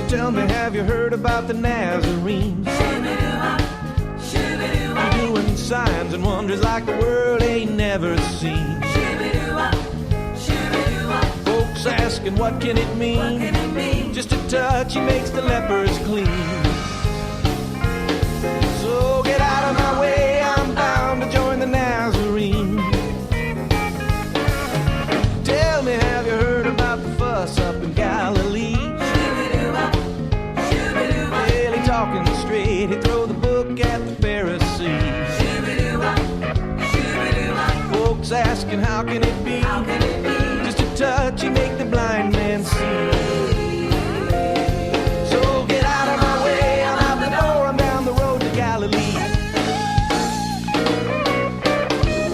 Tell me, have you heard about the Nazarenes? They're doing signs and wonders like the world ain't never seen. Folks asking, what can it mean? Just a touch, he makes the lepers clean. So get out of my way, I'm bound to join the Nazarene. Tell me, have you heard about the fuss up in Galilee? Really talking straight, he throw the book at the Pharisees. Folks asking, how can it be? Just a touch, he make the blind man see. So get out of my way, I'm out the door, I'm down the road to Galilee.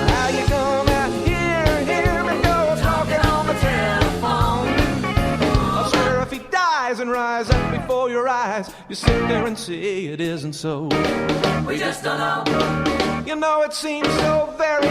How you come out here, hear me go talking on the telephone? I swear if he dies and rise up before your eyes, you sit there and say it isn't so. We just don't know. You know it seems so very